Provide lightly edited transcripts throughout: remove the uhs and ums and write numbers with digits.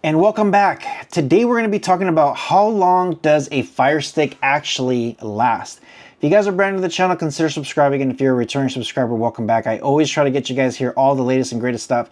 And welcome back. Today we're going to be talking about how long does a Fire Stick actually last. If you guys are brand new to the channel, consider subscribing, and if you're a returning subscriber, welcome back. I always try to get you guys here all the latest and greatest stuff.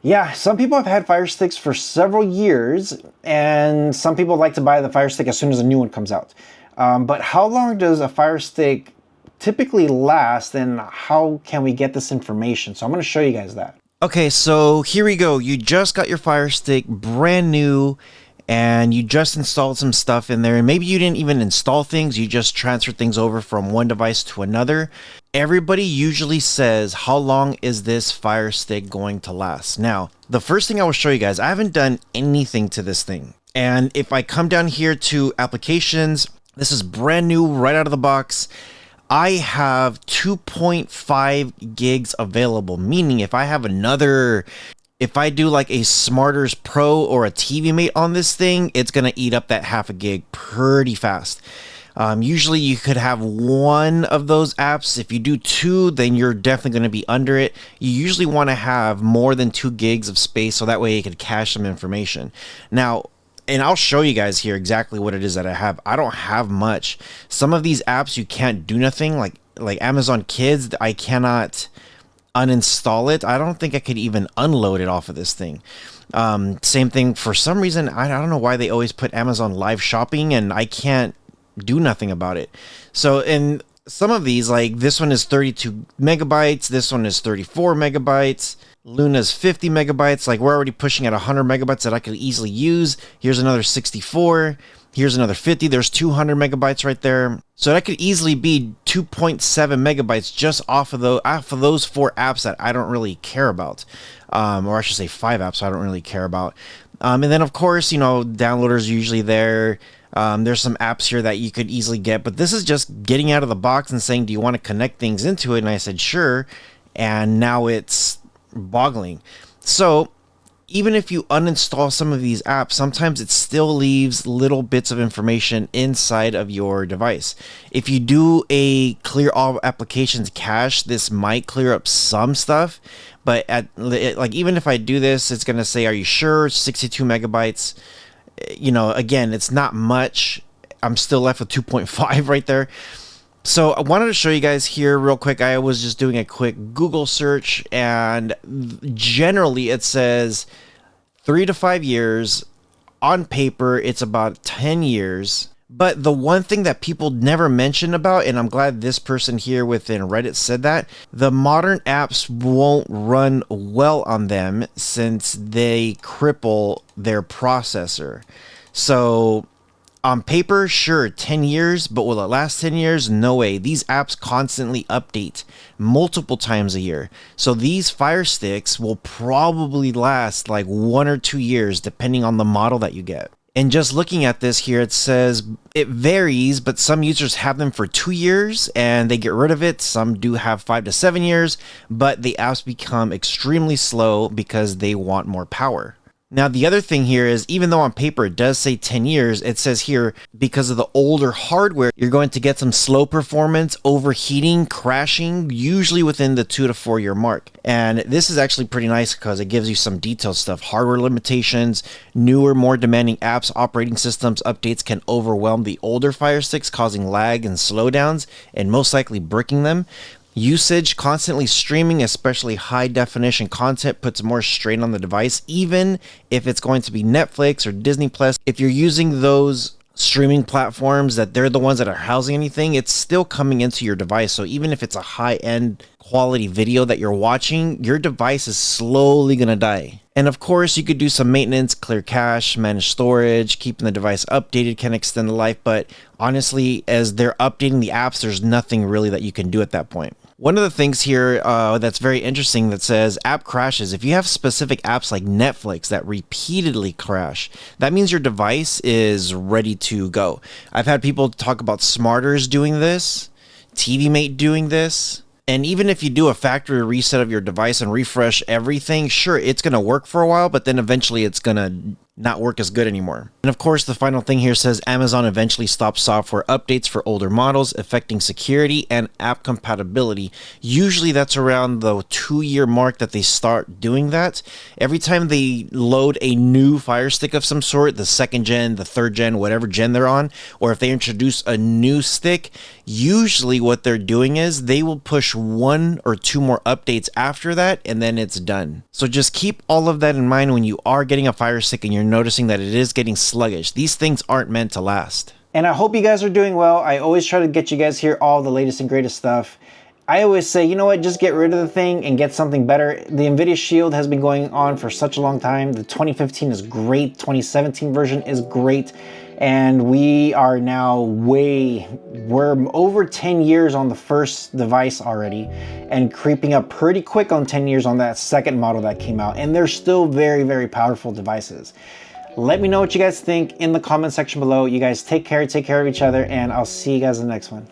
Yeah, some people have had Fire Sticks for several years, and some people like to buy the Fire Stick as soon as a new one comes out. But how long does a Fire Stick typically last, and how can we get this information? So I'm going to show you guys that. Okay, so here we go. You just got your Fire Stick brand new and you just installed some stuff in there, and maybe you didn't even install things, you just transferred things over from one device to another. Everybody usually says, how long is this Fire Stick going to last? Now, the first thing I will show you guys, I haven't done anything to this thing. And if I come down here to applications, this is brand new right out of the box. I have 2.5 gigs available, meaning if I do like a Smarters Pro or a TV Mate on this thing, it's going to eat up that half a gig pretty fast. Usually you could have one of those apps. If you do two, then you're definitely going to be under it. You usually want to have more than 2 gigs of space, so that way you can cache some information. Now, and I'll show you guys here exactly what it is that I have. I don't have much. Some of these apps you can't do nothing, like Amazon Kids, I cannot uninstall it. I don't think I could even unload it off of this thing. Same thing, for some reason, I don't know why they always put Amazon Live Shopping and I can't do nothing about it. So, and some of these, like this one is 32 megabytes, this one is 34 megabytes. Luna's 50 megabytes, like we're already pushing at 100 megabytes that I could easily use. Here's another 64, here's another 50, there's 200 megabytes right there. So that could easily be 2.7 megabytes just off of those 4 apps that I don't really care about. Or I should say 5 apps I don't really care about. And then of course, you know, downloaders are usually there. There's some apps here that you could easily get, but this is just getting out of the box and saying, do you want to connect things into it? And I said, sure. And now it's boggling. So even if you uninstall some of these apps, sometimes it still leaves little bits of information inside of your device. If you do a clear all applications cache, this might clear up some stuff, but like even if I do this, it's going to say, are you sure? 62 megabytes. You know, again, it's not much. I'm still left with 2.5 right there. So I wanted to show you guys here real quick. I was just doing a quick Google search, and generally it says 3 to 5 years. On paper, it's about 10 years. But the one thing that people never mention about, and I'm glad this person here within Reddit said that, the modern apps won't run well on them since they cripple their processor. So on paper, sure, 10 years, but will it last 10 years? No way. These apps constantly update multiple times a year. So these Fire Sticks will probably last like 1 or 2 years, depending on the model that you get. And just looking at this here, it says it varies, but some users have them for 2 years and they get rid of it. Some do have 5 to 7 years, but the apps become extremely slow because they want more power. Now, the other thing here is, even though on paper it does say 10 years, it says here, because of the older hardware, you're going to get some slow performance, overheating, crashing, usually within the 2 to 4 year mark. And this is actually pretty nice because it gives you some detailed stuff. Hardware limitations, newer, more demanding apps, operating systems, updates can overwhelm the older Fire Sticks, causing lag and slowdowns, and most likely bricking them. Usage, constantly streaming, especially high definition content, puts more strain on the device, even if it's going to be Netflix or Disney Plus. If you're using those streaming platforms that they're the ones that are housing anything, it's still coming into your device. So even if it's a high-end quality video that you're watching, your device is slowly going to die. And of course, you could do some maintenance, clear cache, manage storage, keeping the device updated can extend the life. But honestly, as they're updating the apps, there's nothing really that you can do at that point. One of the things here that's very interesting that says app crashes. If you have specific apps like Netflix that repeatedly crash, that means your device is ready to go. I've had people talk about Smarters doing this, TV Mate doing this. And even if you do a factory reset of your device and refresh everything, sure, it's going to work for a while, but then eventually it's going to not work as good anymore. And of course, the final thing here says Amazon eventually stopped software updates for older models, affecting security and app compatibility. Usually that's around the 2-year mark that they start doing that. Every time they load a new Fire Stick of some sort, the 2nd gen, the 3rd gen, whatever gen they're on, or if they introduce a new stick, usually what they're doing is they will push 1 or 2 more updates after that, and then it's done. So just keep all of that in mind when you are getting a Fire Stick and you're noticing that it is getting sluggish. These things aren't meant to last. And I hope you guys are doing well. I always try to get you guys here all the latest and greatest stuff. I always say, you know what, just get rid of the thing and get something better. The NVIDIA Shield has been going on for such a long time. The 2015 is great. 2017 version is great. And we are now we're over 10 years on the first device already and creeping up pretty quick on 10 years on that 2nd model that came out. And they're still very, very powerful devices. Let me know what you guys think in the comment section below. You guys take care of each other, and I'll see you guys in the next one.